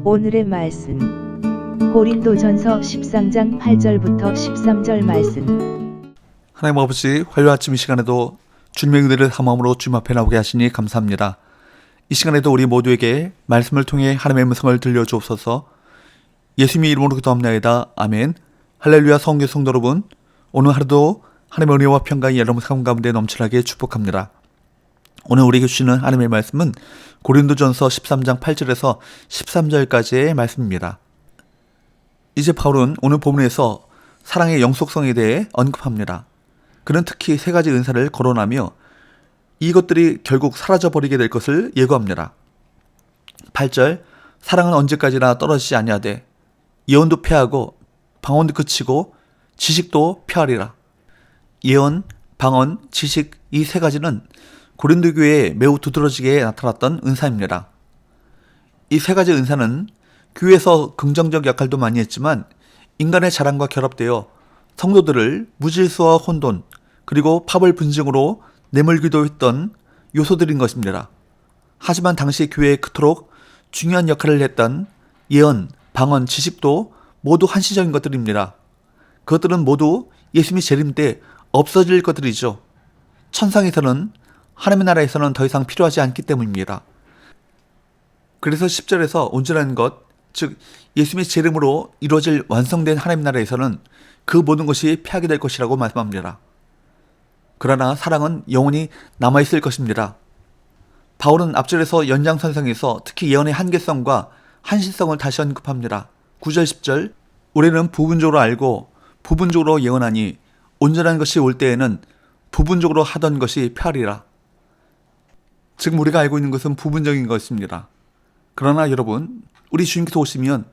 오늘의 말씀 고린도전서 13장 8절부터 13절 말씀. 하나님 아버지, 화요일 아침 이 시간에도 주님의 은혜를 담아으로 주님 앞에 나오게 하시니 감사합니다. 이 시간에도 우리 모두에게 말씀을 통해 하나님의 음성을 들려주옵소서. 예수님의 이름으로 기도합나이다. 아멘. 할렐루야. 성교 성도 여러분, 오늘 하루도 하나님의 은혜와 평강이 여러분 삶 가운데 넘쳐나게 축복합니다. 오늘 우리에게 주시는 하나님의 말씀은 고린도전서 13장 8절에서 13절까지의 말씀입니다. 이제 바울은 오늘 본문에서 사랑의 영속성에 대해 언급합니다. 그는 특히 세 가지 은사를 거론하며 이것들이 결국 사라져버리게 될 것을 예고합니다. 8절, 사랑은 언제까지나 떨어지지 아니하되 예언도 패하고 방언도 그치고 지식도 패하리라. 예언, 방언, 지식 이 세 가지는 고린도 교회에 매우 두드러지게 나타났던 은사입니다. 이 세 가지 은사는 교회에서 긍정적 역할도 많이 했지만 인간의 자랑과 결합되어 성도들을 무질서와 혼돈 그리고 파벌 분쟁으로 내몰기도 했던 요소들인 것입니다. 하지만 당시 교회에 그토록 중요한 역할을 했던 예언, 방언, 지식도 모두 한시적인 것들입니다. 그것들은 모두 예수님이 재림 때 없어질 것들이죠. 천상에서는, 하나님의 나라에서는 더 이상 필요하지 않기 때문입니다. 그래서 10절에서 온전한 것, 즉 예수님의 재림으로 이루어질 완성된 하나님 나라에서는 그 모든 것이 패하게 될 것이라고 말씀합니다. 그러나 사랑은 영원히 남아있을 것입니다. 바울은 앞절에서 연장선상에서 특히 예언의 한계성과 한실성을 다시 언급합니다. 9절 10절, 우리는 부분적으로 알고 부분적으로 예언하니 온전한 것이 올 때에는 부분적으로 하던 것이 패하리라. 지금 우리가 알고 있는 것은 부분적인 것입니다. 그러나 여러분, 우리 주님께서 오시면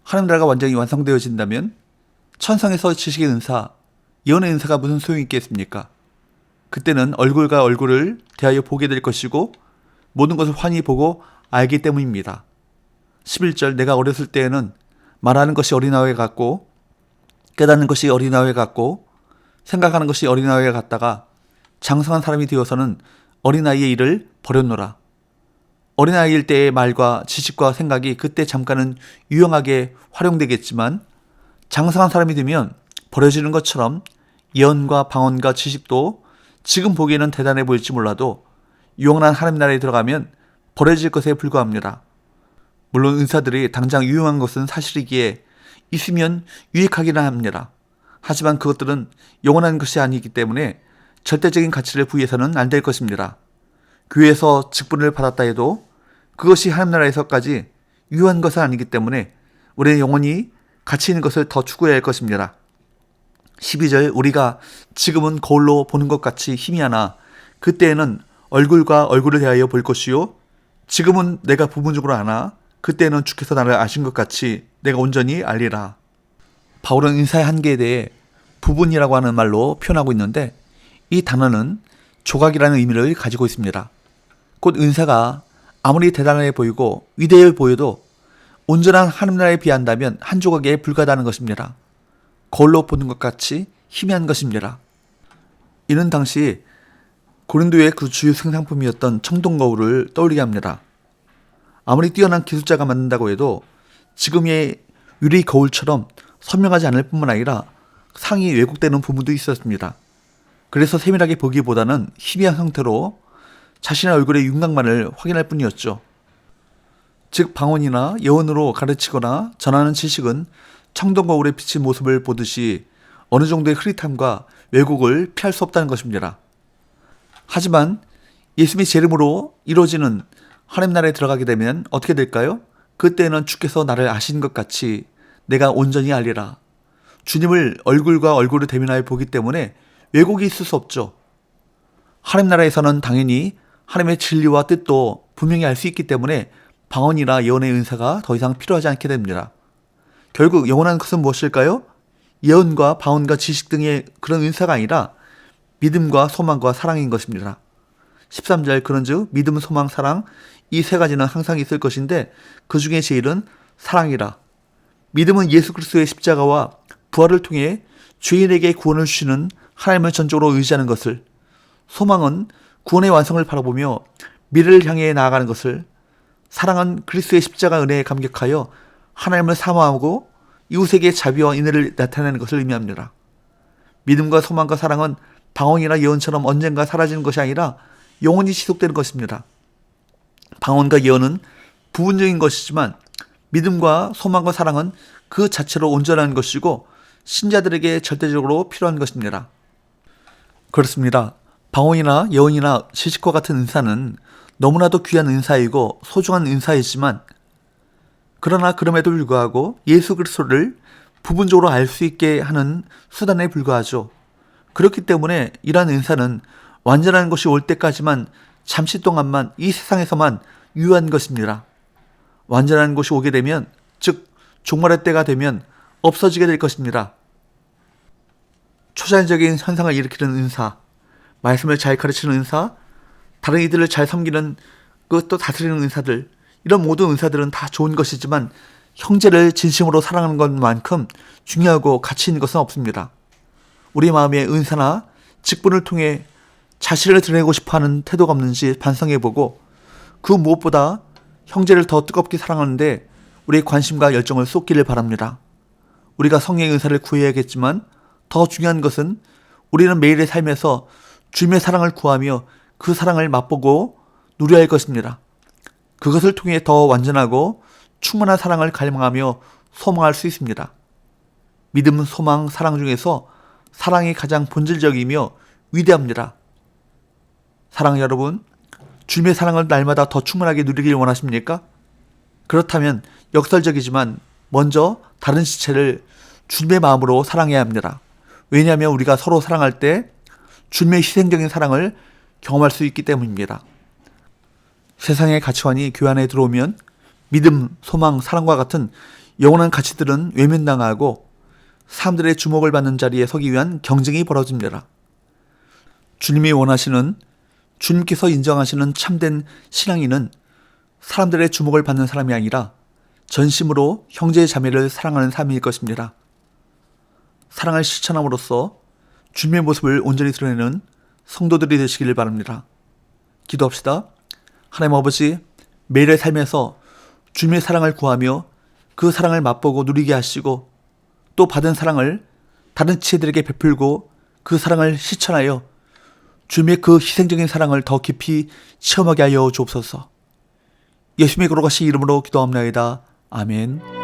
하나님 나라가 완전히 완성되어진다면 천상에서 지식의 은사, 예언의 은사가 무슨 소용이 있겠습니까? 그때는 얼굴과 얼굴을 대하여 보게 될 것이고 모든 것을 환히 보고 알기 때문입니다. 11절, 내가 어렸을 때에는 말하는 것이 어린아이 같고 깨닫는 것이 어린아이 같고 생각하는 것이 어린아이 같다가 장성한 사람이 되어서는 어린아이의 일을 버렸노라. 어린아이일 때의 말과 지식과 생각이 그때 잠깐은 유용하게 활용되겠지만 장성한 사람이 되면 버려지는 것처럼 예언과 방언과 지식도 지금 보기에는 대단해 보일지 몰라도 영원한 하나님 나라에 들어가면 버려질 것에 불과합니다. 물론 은사들이 당장 유용한 것은 사실이기에 있으면 유익하기는 합니다. 하지만 그것들은 영원한 것이 아니기 때문에 절대적인 가치를 부여해서는 안 될 것입니다. 교회에서 직분을 받았다 해도 그것이 하나님 나라에서까지 유효한 것은 아니기 때문에 우리는 영원히 가치 있는 것을 더 추구해야 할 것입니다. 12절, 우리가 지금은 거울로 보는 것 같이 희미하나 그때에는 얼굴과 얼굴을 대하여 볼 것이요 지금은 내가 부분적으로 아나 그때는 주께서 나를 아신 것 같이 내가 온전히 알리라. 바울은 인사의 한계에 대해 부분이라고 하는 말로 표현하고 있는데 이 단어는 조각이라는 의미를 가지고 있습니다. 곧 은사가 아무리 대단해 보이고 위대해 보여도 온전한 하나님 나라에 비한다면 한 조각에 불과하다는 것입니다. 거울로 보는 것 같이 희미한 것입니다. 이는 당시 고린도의 그 주요 생산품이었던 청동거울을 떠올리게 합니다. 아무리 뛰어난 기술자가 만든다고 해도 지금의 유리 거울처럼 선명하지 않을 뿐만 아니라 상이 왜곡되는 부분도 있었습니다. 그래서 세밀하게 보기보다는 희미한 형태로 자신의 얼굴의 윤곽만을 확인할 뿐이었죠. 즉 방언이나 예언으로 가르치거나 전하는 지식은 청동거울에 비친 모습을 보듯이 어느 정도의 흐릿함과 왜곡을 피할 수 없다는 것입니다. 하지만 예수님의 재림으로 이루어지는 하나님 나라에 들어가게 되면 어떻게 될까요? 그때는 주께서 나를 아신 것 같이 내가 온전히 알리라. 주님을 얼굴과 얼굴을 대면하여 보기 때문에 왜곡이 있을 수 없죠. 하나님 나라에서는 당연히 하나님의 진리와 뜻도 분명히 알 수 있기 때문에 방언이나 예언의 은사가 더 이상 필요하지 않게 됩니다. 결국 영원한 것은 무엇일까요? 예언과 방언과 지식 등의 그런 은사가 아니라 믿음과 소망과 사랑인 것입니다. 13절, 그런즉 믿음, 소망, 사랑 이 세 가지는 항상 있을 것인데 그 중에 제일은 사랑이라. 믿음은 예수 그리스도의 십자가와 부활을 통해 죄인에게 구원을 주시는 하나님을 전적으로 의지하는 것을, 소망은 구원의 완성을 바라보며 미래를 향해 나아가는 것을, 사랑은 그리스도의 십자가 은혜에 감격하여 하나님을 사모하고 이웃에게 자비와 인애를 나타내는 것을 의미합니다. 믿음과 소망과 사랑은 방언이나 예언처럼 언젠가 사라지는 것이 아니라 영원히 지속되는 것입니다. 방언과 예언은 부분적인 것이지만 믿음과 소망과 사랑은 그 자체로 온전한 것이고 신자들에게 절대적으로 필요한 것입니다. 그렇습니다. 방언이나 예언이나 지식과 같은 은사는 너무나도 귀한 은사이고 소중한 은사이지만, 그러나 그럼에도 불구하고 예수 그리스도를 부분적으로 알 수 있게 하는 수단에 불과하죠. 그렇기 때문에 이러한 은사는 완전한 것이 올 때까지만 잠시 동안만 이 세상에서만 유효한 것입니다. 완전한 것이 오게 되면, 즉 종말의 때가 되면 없어지게 될 것입니다. 초자연적인 현상을 일으키는 은사, 말씀을 잘 가르치는 은사, 다른 이들을 잘 섬기는 또 다스리는 은사들, 이런 모든 은사들은 다 좋은 것이지만 형제를 진심으로 사랑하는 것만큼 중요하고 가치 있는 것은 없습니다. 우리 마음의 은사나 직분을 통해 자신을 드러내고 싶어하는 태도가 없는지 반성해보고, 그 무엇보다 형제를 더 뜨겁게 사랑하는데 우리의 관심과 열정을 쏟기를 바랍니다. 우리가 성령의 은사를 구해야겠지만 더 중요한 것은 우리는 매일의 삶에서 주님의 사랑을 구하며 그 사랑을 맛보고 누려야 할 것입니다. 그것을 통해 더 완전하고 충만한 사랑을 갈망하며 소망할 수 있습니다. 믿음, 소망, 사랑 중에서 사랑이 가장 본질적이며 위대합니다. 사랑하는 여러분, 주님의 사랑을 날마다 더 충만하게 누리길 원하십니까? 그렇다면 역설적이지만 먼저 다른 지체를 주님의 마음으로 사랑해야 합니다. 왜냐하면 우리가 서로 사랑할 때 주님의 희생적인 사랑을 경험할 수 있기 때문입니다. 세상의 가치관이 교회 안에 들어오면 믿음, 소망, 사랑과 같은 영원한 가치들은 외면당하고 사람들의 주목을 받는 자리에 서기 위한 경쟁이 벌어집니다. 주님이 원하시는, 주님께서 인정하시는 참된 신앙인은 사람들의 주목을 받는 사람이 아니라 전심으로 형제 자매를 사랑하는 삶일 것입니다. 사랑을 실천함으로써 주님의 모습을 온전히 드러내는 성도들이 되시기를 바랍니다. 기도합시다. 하나님 아버지, 매일의 삶에서 주님의 사랑을 구하며 그 사랑을 맛보고 누리게 하시고, 또 받은 사랑을 다른 지체들에게 베풀고 그 사랑을 실천하여 주님의 그 희생적인 사랑을 더 깊이 체험하게 하여 주옵소서. 예수님의 거룩하신 이름으로 기도합나이다. 아멘.